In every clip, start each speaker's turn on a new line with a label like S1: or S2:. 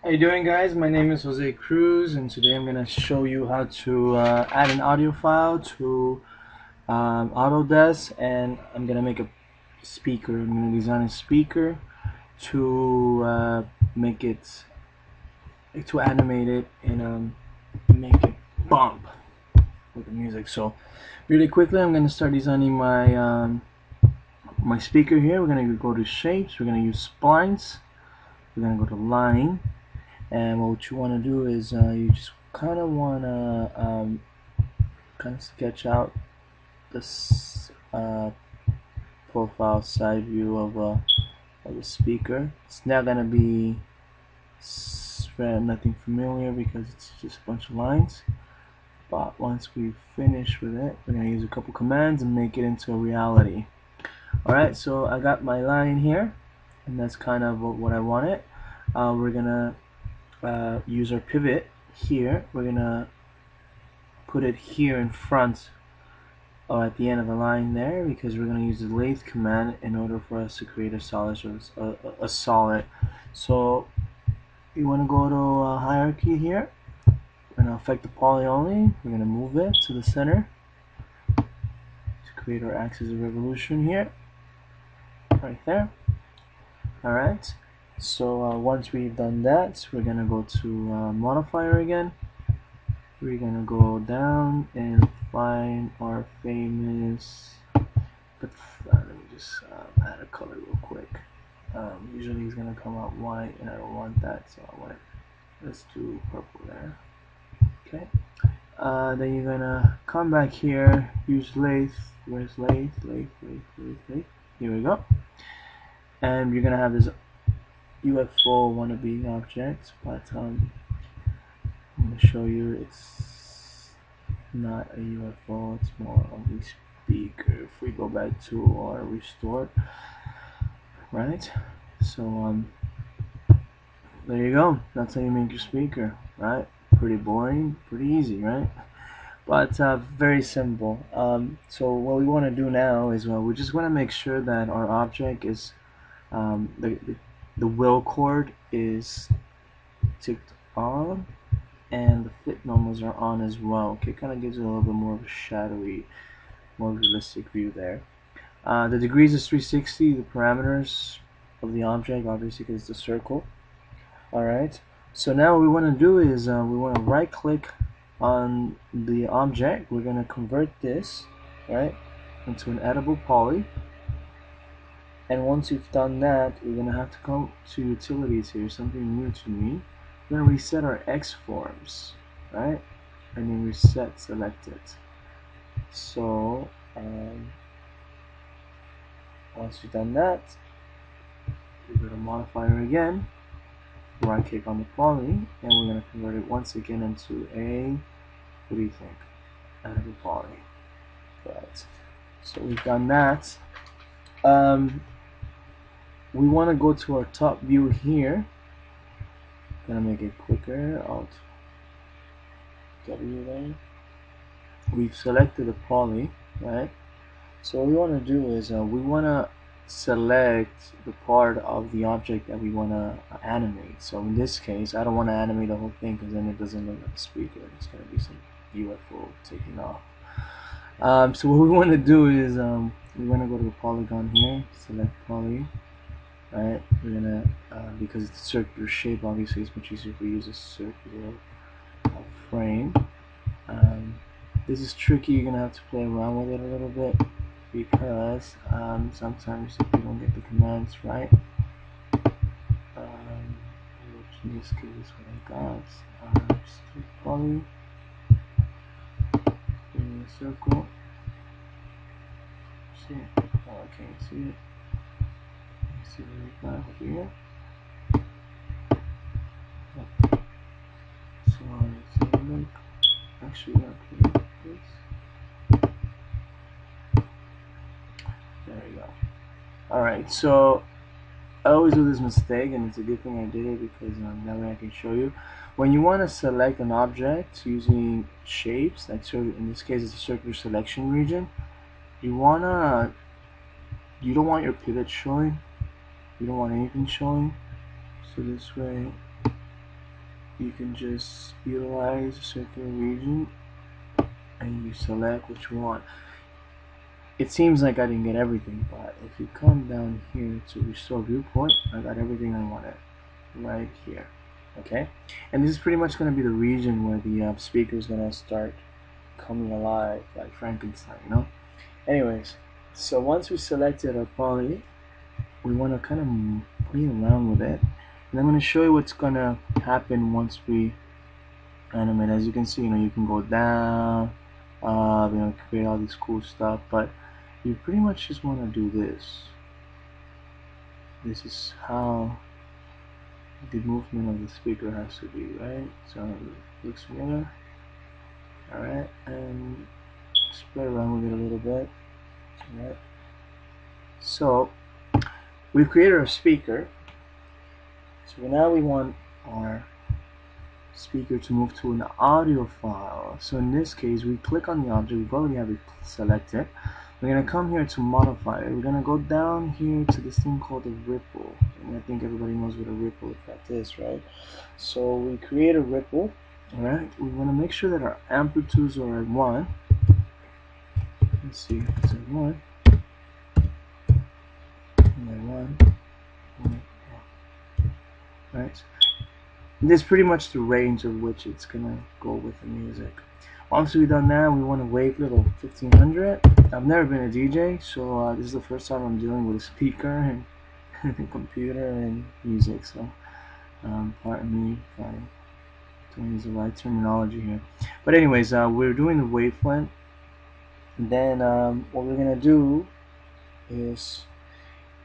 S1: How you doing, guys? My name is Jose Cruz, and today I'm gonna show you how to add an audio file to Autodesk, and I'm gonna make a speaker. I'm gonna design a speaker to make it to animate it and make it bump with the music. So, really quickly, I'm gonna start designing my speaker here. We're gonna go to shapes. We're gonna use splines. We're gonna go to line. And what you want to do is you just kind of want to kind of sketch out this profile side view of the speaker. It's not going to be nothing familiar because it's just a bunch of lines. But once we finish with it, we're going to use a couple commands and make it into a reality. Alright, so I got my line here, and that's kind of what I wanted. We're going to use our pivot here. We're gonna put it here in front or at the end of the line there, because we're gonna use the lathe command in order for us to create a solid. So you want to go to hierarchy here. We're gonna affect the poly only. We're gonna move it to the center to create our axis of revolution here, right there. Alright, so once we've done that, we're gonna go to modifier again. We're gonna go down and find our famous, but let me just add a color real quick. Usually it's gonna come out white, and I don't want that, so I want it, let's do purple there. Okay, then you're gonna come back here, use lathe. Where's lathe? Lathe. Here we go. And you're gonna have this UFO wannabe object, but I'm gonna show you it's not a UFO, it's more of a speaker. If we go back to our restore, right? So there you go. That's how you make your speaker, right? Pretty boring, pretty easy, right? But very simple. So what we want to do now is we just want to make sure that our object is the will cord is ticked on, and the fit normals are on as well. Okay, kind of gives it a little bit more of a shadowy, more realistic view there. The degrees is 360. The parameters of the object, obviously, because it's a circle. Alright, so now what we want to do is we want to right click on the object. We're going to convert this, right, into an editable poly. And once you've done that, we're going to have to come to utilities here, something new to me. We're going to reset our X forms, right? And then reset selected. So once you've done that, we go to modifier again, right click on the poly, and we're going to convert it once again into a, what do you think, editable poly. Right. So we've done that. We want to go to our top view here. Gonna make it quicker. Alt W there. We've selected the poly, right? So what we want to do is we want to select the part of the object that we want to animate. So in this case, I don't want to animate the whole thing because then it doesn't look like a speaker. It's gonna be some UFO taking off. So what we want to do is we want to go to the polygon here, select poly. Right, we're gonna because it's a circular shape, obviously it's much easier if we use a circular frame. This is tricky. You're gonna have to play around with it a little bit because sometimes if you don't get the commands right, which in this case is what I got. Just click poly, in a circle. See it? Oh, I can't see it. See what we got here. So let's look. Actually, I'll create this. There we go. Alright, so I always do this mistake, and it's a good thing I did it because that way I can show you. When you want to select an object using shapes, like so in this case it's a circular selection region, you don't want your pivot showing. You don't want anything showing. So this way you can just utilize a circular region and you select what you want. It seems like I didn't get everything, but if you come down here to restore viewport, I got everything I wanted right here. Okay, and this is pretty much going to be the region where the speaker is going to start coming alive like Frankenstein, you know. Anyways, so once we selected our poly, we want to kind of play around with it, and I'm going to show you what's going to happen once we animate. As you can see, you know, you can go down, you know, create all this cool stuff, but you pretty much just want to do this. This is how the movement of the speaker has to be, right? So it looks similar. Alright, and just play around with it a little bit. Alright. So we've created our speaker. So now we want our speaker to move to an audio file. So in this case, we click on the object. We've already have it selected. We're going to come here to modify it. We're going to go down here to this thing called a ripple. And I think everybody knows what a ripple effect is, right? So we create a ripple. Alright, we want to make sure that our amplitudes are at 1. Let's see if it's at 1. And at 1. Right. This is pretty much the range of which it's going to go with the music. Once we've done that, we want to wave little 1500. I've never been a DJ, so this is the first time I'm dealing with a speaker and a computer and music, so pardon me if I don't use the right terminology here. But anyways, we're doing the wavelet, and then what we're going to do is,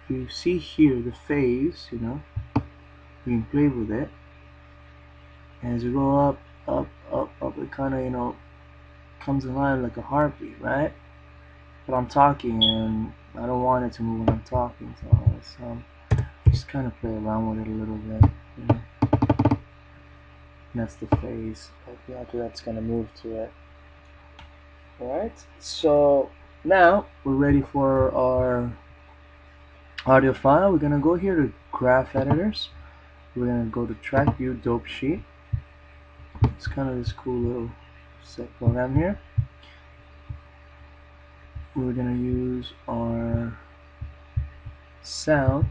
S1: if you see here the phase, you know, we can play with it. And as you go up, up, up, up, it kind of, you know, comes alive like a heartbeat, right? But I'm talking and I don't want it to move when I'm talking, so just kind of play around with it a little bit, you know. And that's the phase. After that's gonna move to it. Alright, so now we're ready for our audio file. We're gonna go here to graph editors. We're gonna go to track view dope sheet. It's kind of this cool little set program here. We're gonna use our sound,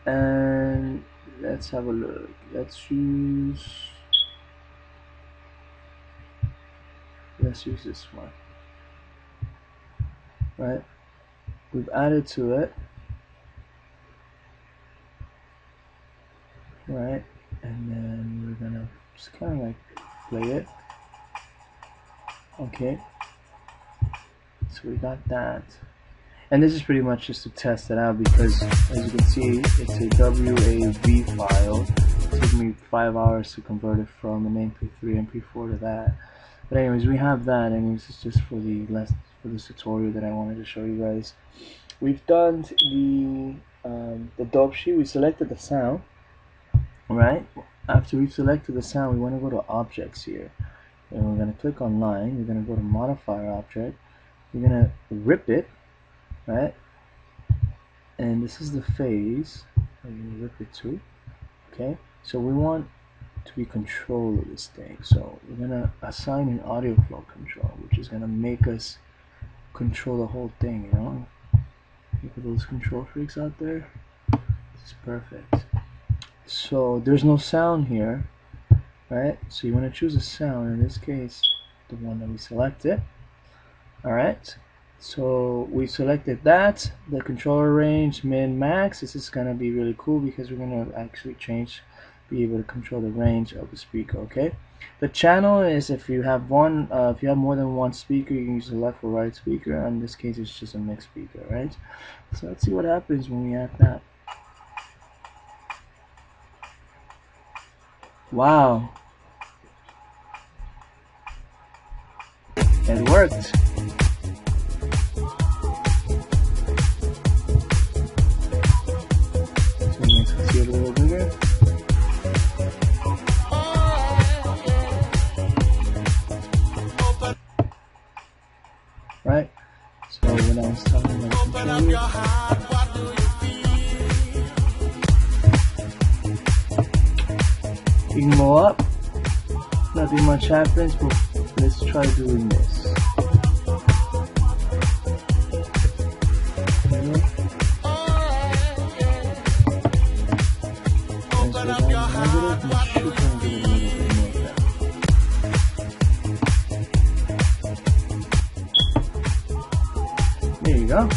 S1: and let's have a look. Let's use this one. Right, we've added to it. Right, and then we're gonna just kind of like play it. Okay, so we got that, and this is pretty much just to test it out, because as you can see, it's a WAV file. It took me 5 hours to convert it from an MP3 MP4 to that. But anyways, we have that, and this is just for this tutorial that I wanted to show you guys. We've done the dope sheet. We selected the sound. Right, after we've selected the sound, we want to go to objects here, and we're going to click on line. We're going to go to modifier object. We're going to rip it, right, and this is the phase we're going to rip it to. Okay, so we want to be control of this thing, so we're going to assign an audio flow control, which is going to make us control the whole thing, you know. Look at those control freaks out there. This is perfect. So there's no sound here, right? So you want to choose a sound, in this case the one that we selected. Alright, so we selected that, the controller range min max. This is going to be really cool because we're going to actually be able to control the range of the speaker. Okay, the channel is if you have more than one speaker, you can use the left or right speaker. In this case, it's just a mixed speaker, right? So let's see what happens when we add that. Wow, it worked. So let's see it a little bigger. Right? So when I was talking about You can go up. Nothing much happens, but let's try doing this. There you go.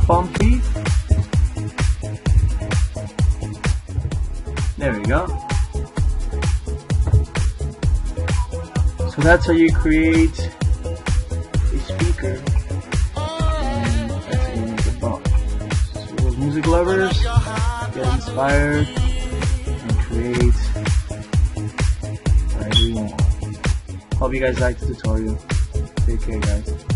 S1: Bumpy. There we go. So that's how you create a speaker. And that's how you make a bump. So those music lovers, get inspired and create whatever you want. Hope you guys liked the tutorial. Take care, guys.